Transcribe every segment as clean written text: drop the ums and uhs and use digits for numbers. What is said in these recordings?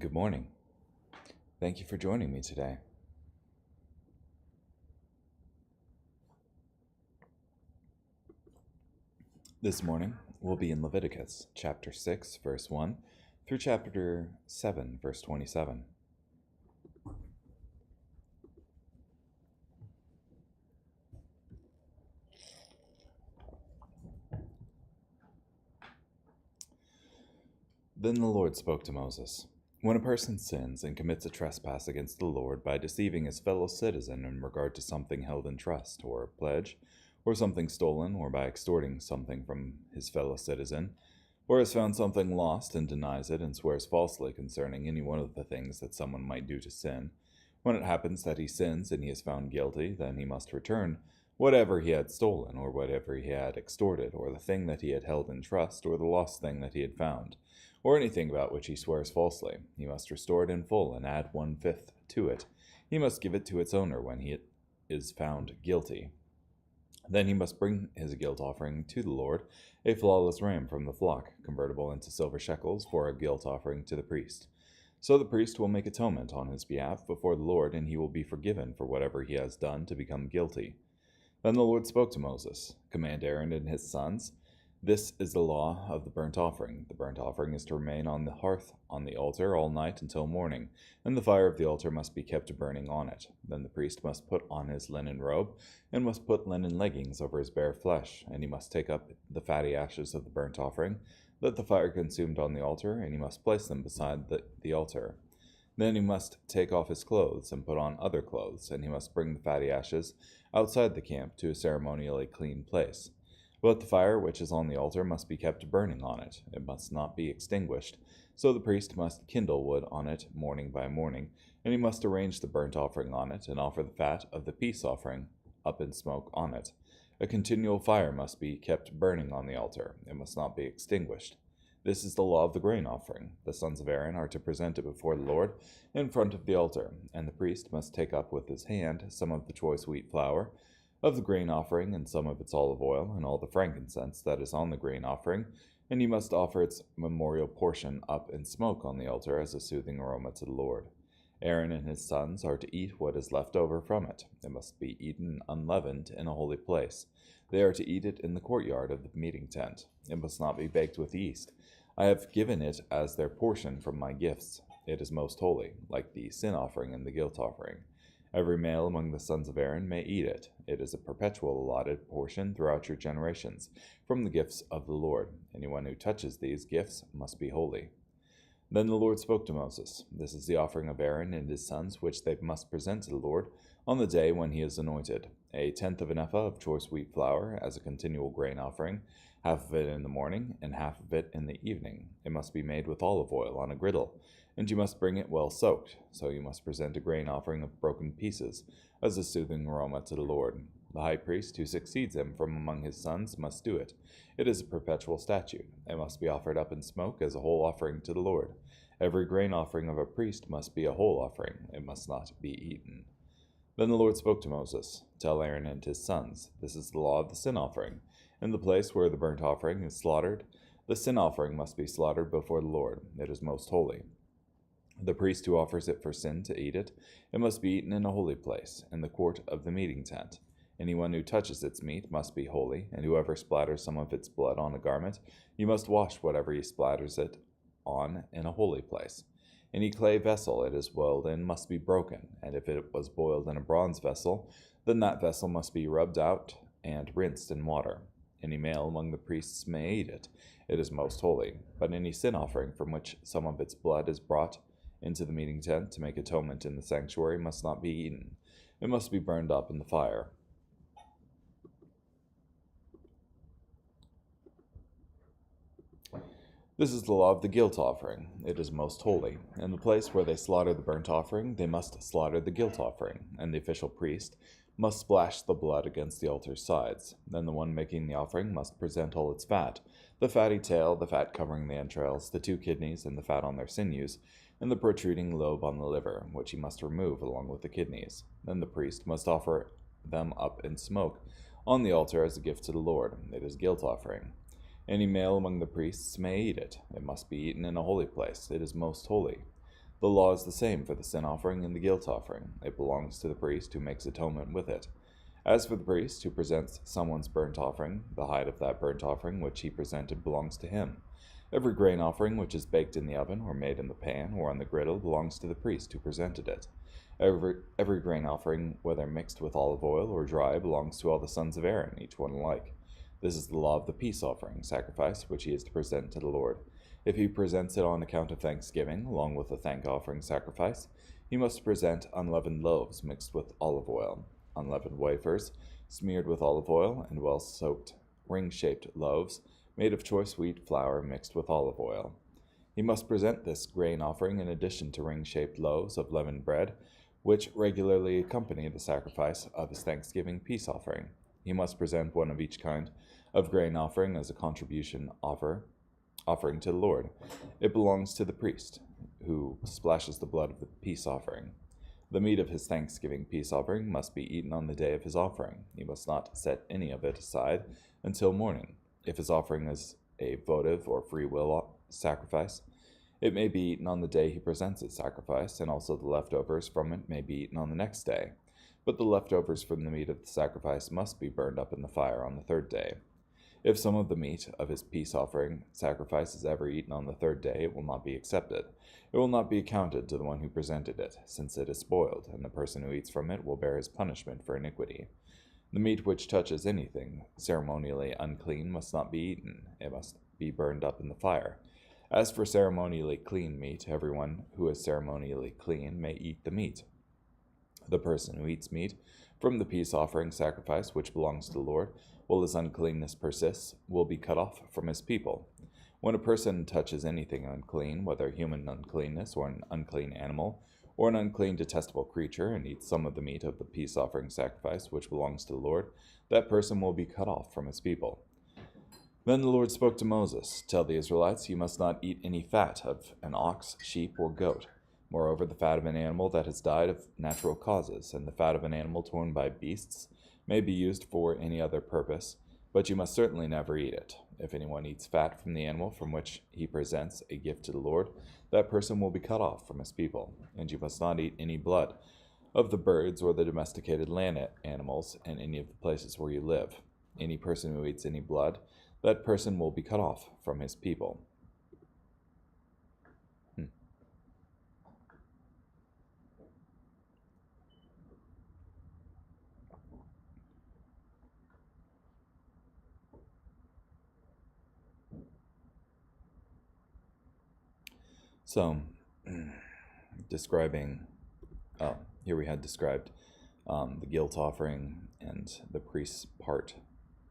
Good morning. Thank you for joining me today. This morning, we'll be in Leviticus chapter 6, verse 1 through chapter 7, verse 27. Then the Lord spoke to Moses. When a person sins and commits a trespass against the Lord by deceiving his fellow citizen in regard to something held in trust or a pledge, or something stolen, or by extorting something from his fellow citizen, or has found something lost and denies it and swears falsely concerning any one of the things that someone might do to sin, when it happens that he sins and he is found guilty, then he must return whatever he had stolen, or whatever he had extorted, or the thing that he had held in trust, or the lost thing that he had found, or anything about which he swears falsely. He must restore it in full and add 1/5 to it. He must give it to its owner when he is found guilty. Then he must bring his guilt offering to the Lord, a flawless ram from the flock, convertible into silver shekels, for a guilt offering to the priest. So the priest will make atonement on his behalf before the Lord, and he will be forgiven for whatever he has done to become guilty. Then the Lord spoke to Moses, "Command Aaron and his sons, this is the law of the burnt offering. The burnt offering is to remain on the hearth on the altar all night until morning, and the fire of the altar must be kept burning on it. Then the priest must put on his linen robe, and must put linen leggings over his bare flesh, and he must take up the fatty ashes of the burnt offering that the fire consumed on the altar, and he must place them beside the altar. Then he must take off his clothes and put on other clothes, and he must bring the fatty ashes outside the camp to a ceremonially clean place. But the fire which is on the altar must be kept burning on it. It must not be extinguished. So the priest must kindle wood on it morning by morning, and he must arrange the burnt offering on it, and offer the fat of the peace offering up in smoke on it. A continual fire must be kept burning on the altar. It must not be extinguished. This is the law of the grain offering. The sons of Aaron are to present it before the Lord in front of the altar, and the priest must take up with his hand some of the choice wheat flour of the grain offering, and some of its olive oil, and all the frankincense that is on the grain offering, and he must offer its memorial portion up in smoke on the altar as a soothing aroma to the Lord. Aaron and his sons are to eat what is left over from it. It must be eaten unleavened in a holy place. They are to eat it in the courtyard of the meeting tent. It must not be baked with yeast. I have given it as their portion from my gifts. It is most holy, like the sin offering and the guilt offering. Every male among the sons of Aaron may eat it. It is a perpetual allotted portion throughout your generations, from the gifts of the Lord. Anyone who touches these gifts must be holy." Then the Lord spoke to Moses. "This is the offering of Aaron and his sons, which they must present to the Lord on the day when he is anointed. 1/10 of an ephah of choice wheat flour as a continual grain offering, half of it in the morning and half of it in the evening. It must be made with olive oil on a griddle, and you must bring it well soaked. So you must present a grain offering of broken pieces as a soothing aroma to the Lord. The high priest who succeeds him from among his sons must do it. It is a perpetual statute. It must be offered up in smoke as a whole offering to the Lord. Every grain offering of a priest must be a whole offering. It must not be eaten." Then the Lord spoke to Moses, "Tell Aaron and his sons, this is the law of the sin offering. In the place where the burnt offering is slaughtered, the sin offering must be slaughtered before the Lord. It is most holy. The priest who offers it for sin to eat it, it must be eaten in a holy place, in the court of the meeting tent. Anyone who touches its meat must be holy, and whoever splatters some of its blood on a garment, you must wash whatever he splatters it on in a holy place. Any clay vessel it is boiled in must be broken, and if it was boiled in a bronze vessel, then that vessel must be rubbed out and rinsed in water. Any male among the priests may eat it. It is most holy. But any sin offering from which some of its blood is brought into the meeting tent to make atonement in the sanctuary must not be eaten. It must be burned up in the fire. This is the law of the guilt offering. It is most holy. In the place where they slaughter the burnt offering, they must slaughter the guilt offering, and the official priest must splash the blood against the altar's sides. Then the one making the offering must present all its fat, the fatty tail, the fat covering the entrails, the 2 kidneys, and the fat on their sinews, and the protruding lobe on the liver, which he must remove along with the kidneys. Then the priest must offer them up in smoke on the altar as a gift to the Lord. It is guilt offering. Any male among the priests may eat it. It must be eaten in a holy place. It is most holy. The law is the same for the sin offering and the guilt offering. It belongs to the priest who makes atonement with it. As for the priest who presents someone's burnt offering, the hide of that burnt offering which he presented belongs to him. Every grain offering which is baked in the oven, or made in the pan, or on the griddle, belongs to the priest who presented it. Every grain offering, whether mixed with olive oil or dry, belongs to all the sons of Aaron, each one alike. This is the law of the peace offering, sacrifice, which he is to present to the Lord. If he presents it on account of thanksgiving, along with the thank offering sacrifice, he must present unleavened loaves mixed with olive oil, unleavened wafers smeared with olive oil, and well-soaked ring-shaped loaves made of choice wheat flour mixed with olive oil. He must present this grain offering in addition to ring-shaped loaves of leavened bread, which regularly accompany the sacrifice of his thanksgiving peace offering. He must present one of each kind of grain offering as a contribution offering to the Lord. It belongs to the priest, who splashes the blood of the peace offering. The meat of his thanksgiving peace offering must be eaten on the day of his offering. He must not set any of it aside until morning. If his offering is a votive or free will sacrifice, it may be eaten on the day he presents its sacrifice, and also the leftovers from it may be eaten on the next day. But the leftovers from the meat of the sacrifice must be burned up in the fire on the third day. If some of the meat of his peace offering sacrifice is ever eaten on the third day, it will not be accepted. It will not be accounted to the one who presented it, since it is spoiled, and the person who eats from it will bear his punishment for iniquity. The meat which touches anything ceremonially unclean must not be eaten. It must be burned up in the fire. As for ceremonially clean meat, everyone who is ceremonially clean may eat the meat. The person who eats meat from the peace offering sacrifice which belongs to the Lord, while his uncleanness persists, will be cut off from his people. When a person touches anything unclean, whether human uncleanness or an unclean animal, or an unclean detestable creature, and eats some of the meat of the peace offering sacrifice which belongs to the Lord, that person will be cut off from his people. Then the Lord spoke to Moses, "Tell the Israelites, you must not eat any fat of an ox, sheep, or goat. Moreover, the fat of an animal that has died of natural causes, and the fat of an animal torn by beasts, may be used for any other purpose, but you must certainly never eat it. If anyone eats fat from the animal from which he presents a gift to the Lord, that person will be cut off from his people. And you must not eat any blood of the birds or the domesticated land animals in any of the places where you live. Any person who eats any blood, that person will be cut off from his people." So, describing, here we had described the guilt offering and the priest's part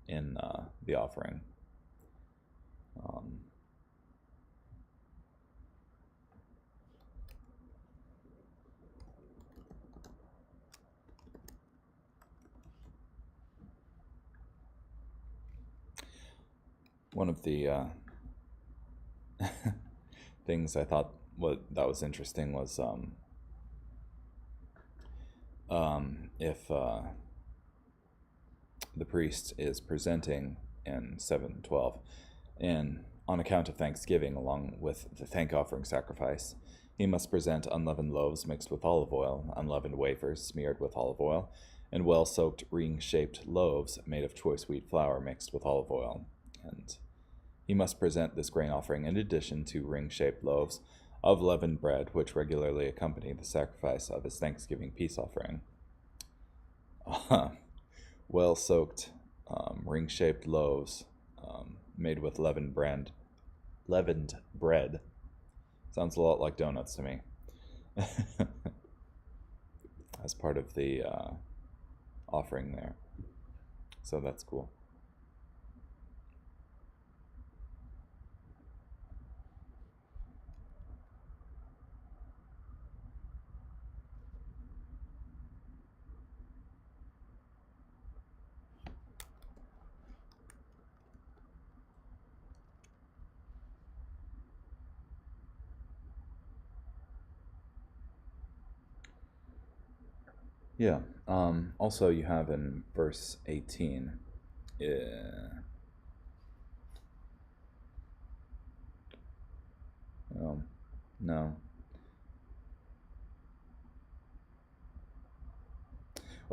in the offering. One of the things I thought that was interesting was if the priest is presenting in 7:12, and on account of thanksgiving, along with the thank offering sacrifice, he must present unleavened loaves mixed with olive oil, unleavened wafers smeared with olive oil, and well-soaked ring-shaped loaves made of choice wheat flour mixed with olive oil. And he must present this grain offering in addition to ring-shaped loaves of leavened bread, which regularly accompany the sacrifice of his thanksgiving peace offering. Well-soaked ring-shaped loaves made with leavened bread. Sounds a lot like donuts to me. As part of the offering there. So that's cool. Yeah. Also, you have in verse 18. No.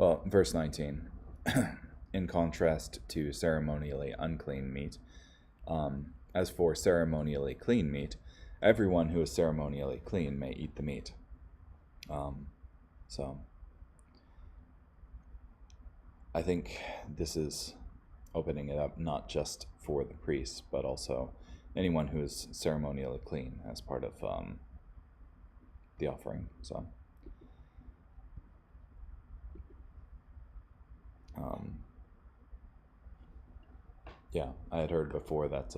Well, verse 19. In contrast to ceremonially unclean meat, as for ceremonially clean meat, everyone who is ceremonially clean may eat the meat. So, I think this is opening it up not just for the priests, but also anyone who is ceremonially clean as part of the offering. So, yeah, I had heard before that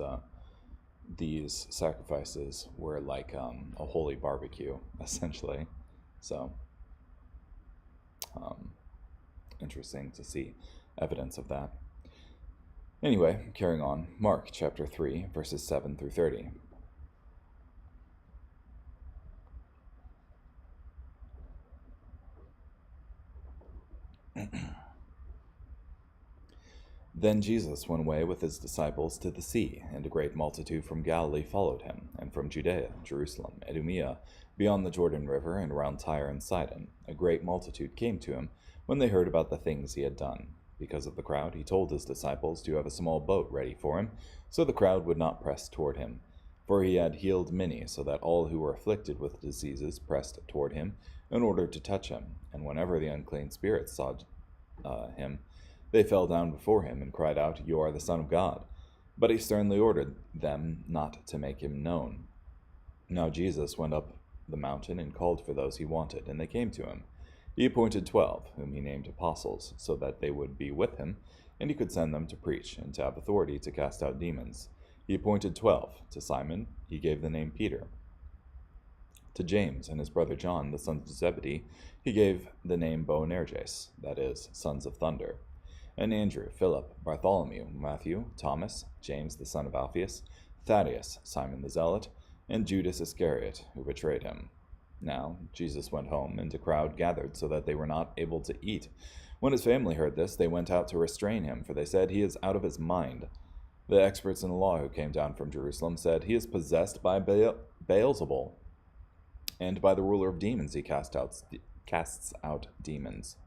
these sacrifices were like a holy barbecue, essentially. So, interesting to see evidence of that. Anyway, carrying on. Mark chapter 3, verses 7 through 30. Then Jesus went away with his disciples to the sea, and a great multitude from Galilee followed him, and from Judea, Jerusalem, Idumea, beyond the Jordan River, and around Tyre and Sidon. A great multitude came to him when they heard about the things he had done. Because of the crowd, he told his disciples to have a small boat ready for him, so the crowd would not press toward him. For he had healed many, so that all who were afflicted with diseases pressed toward him in order to touch him. And whenever the unclean spirits saw him, they fell down before him and cried out, "You are the Son of God." But he sternly ordered them not to make him known. Now Jesus went up the mountain and called for those he wanted, and they came to him. He appointed 12, whom he named apostles, so that they would be with him, and he could send them to preach, and to have authority to cast out demons. He appointed 12. To Simon he gave the name Peter. To James and his brother John, the sons of Zebedee, he gave the name Boanerges, that is, sons of thunder. And Andrew, Philip, Bartholomew, Matthew, Thomas, James the son of Alphaeus, Thaddeus, Simon the Zealot, and Judas Iscariot, who betrayed him. Now Jesus went home, and a crowd gathered so that they were not able to eat. When his family heard this, they went out to restrain him, for they said, "He is out of his mind." The experts in the law who came down from Jerusalem said, "He is possessed by Beelzebul, and by the ruler of demons he casts out demons."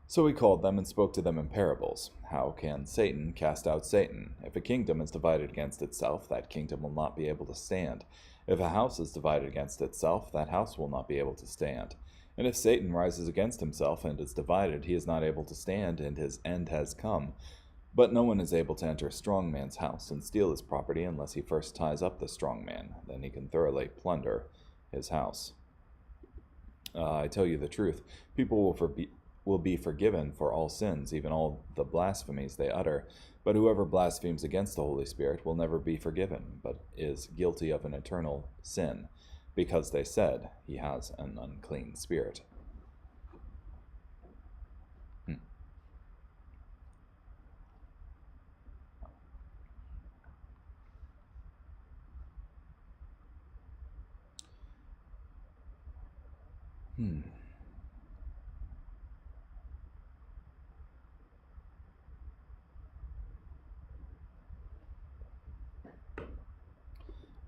So he called them and spoke to them in parables. How can Satan cast out Satan? If a kingdom is divided against itself, that kingdom will not be able to stand. If a house is divided against itself, that house will not be able to stand. And if Satan rises against himself and is divided, he is not able to stand, and his end has come. But no one is able to enter a strong man's house and steal his property unless he first ties up the strong man. Then he can thoroughly plunder his house. I tell you the truth, people will be forgiven for all sins, even all the blasphemies they utter. But whoever blasphemes against the Holy Spirit will never be forgiven, but is guilty of an eternal sin, because they said he has an unclean spirit.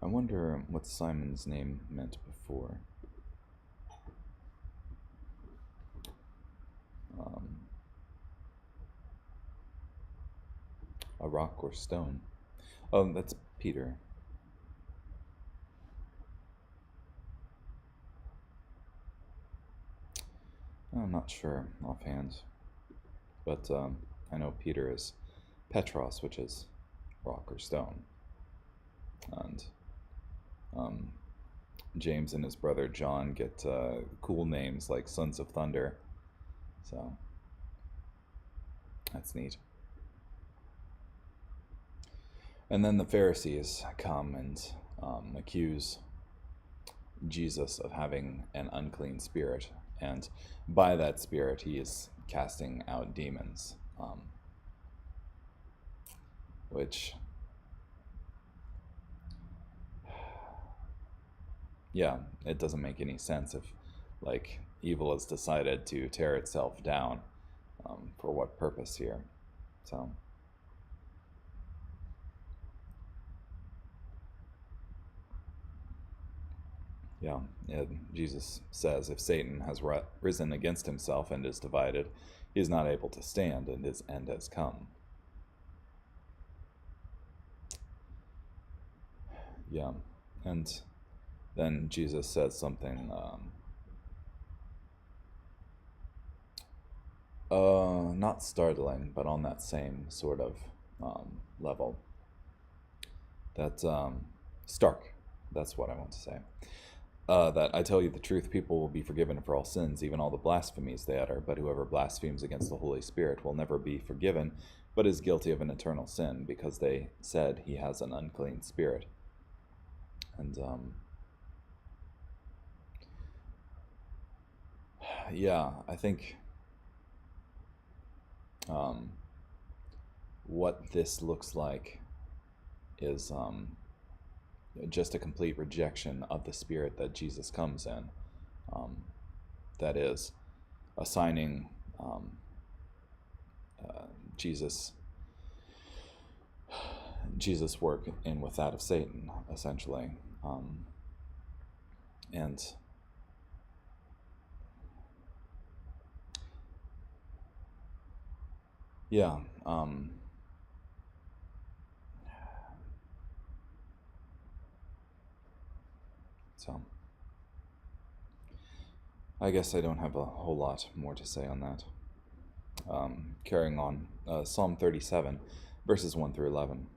I wonder what Simon's name meant before. A rock or stone. Oh, that's Peter. I'm not sure offhand, but I know Peter is Petros, which is rock or stone, and James and his brother John get cool names like Sons of Thunder, so that's neat. And then the Pharisees come and accuse Jesus of having an unclean spirit, and by that spirit he is casting out demons, which, yeah, it doesn't make any sense if, like, evil has decided to tear itself down. For what purpose here? So, Yeah, Jesus says if Satan has risen against himself and is divided, he is not able to stand, and his end has come. Yeah, and then Jesus says something, not startling, but on that same sort of level. That stark. That's what I want to say. That I tell you the truth, people will be forgiven for all sins, even all the blasphemies they utter. But whoever blasphemes against the Holy Spirit will never be forgiven, but is guilty of an eternal sin, because they said he has an unclean spirit. And yeah, I think what this looks like is just a complete rejection of the spirit that Jesus comes in. That is, assigning Jesus' work in with that of Satan, essentially, and yeah. So I guess I don't have a whole lot more to say on that. Carrying on, Psalm 37, verses 1 through 11.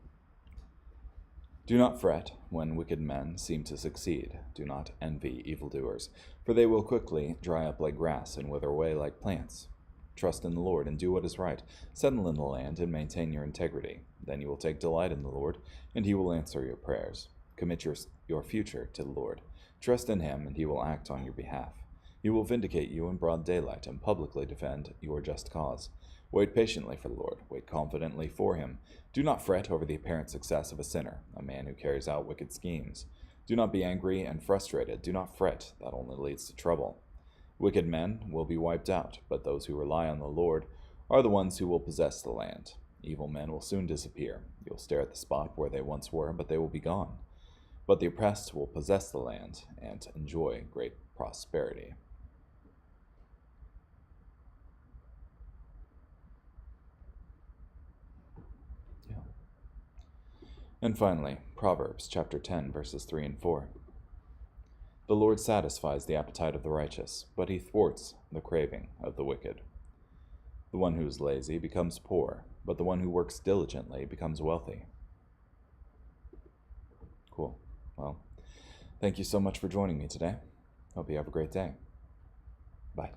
Do not fret when wicked men seem to succeed. Do not envy evildoers, for they will quickly dry up like grass and wither away like plants. Trust in the Lord and do what is right. Settle in the land and maintain your integrity. Then you will take delight in the Lord, and he will answer your prayers. Commit your future to the Lord. Trust in him, and he will act on your behalf. He will vindicate you in broad daylight and publicly defend your just cause. Wait patiently for the Lord. Wait confidently for him. Do not fret over the apparent success of a sinner, a man who carries out wicked schemes. Do not be angry and frustrated. Do not fret. That only leads to trouble. Wicked men will be wiped out, but those who rely on the Lord are the ones who will possess the land. Evil men will soon disappear. You'll stare at the spot where they once were, but they will be gone. But the oppressed will possess the land and enjoy great prosperity. Yeah. And finally, Proverbs chapter 10, verses 3 and 4. The Lord satisfies the appetite of the righteous, but he thwarts the craving of the wicked. The one who is lazy becomes poor, but the one who works diligently becomes wealthy. Cool. Well, thank you so much for joining me today. Hope you have a great day. Bye.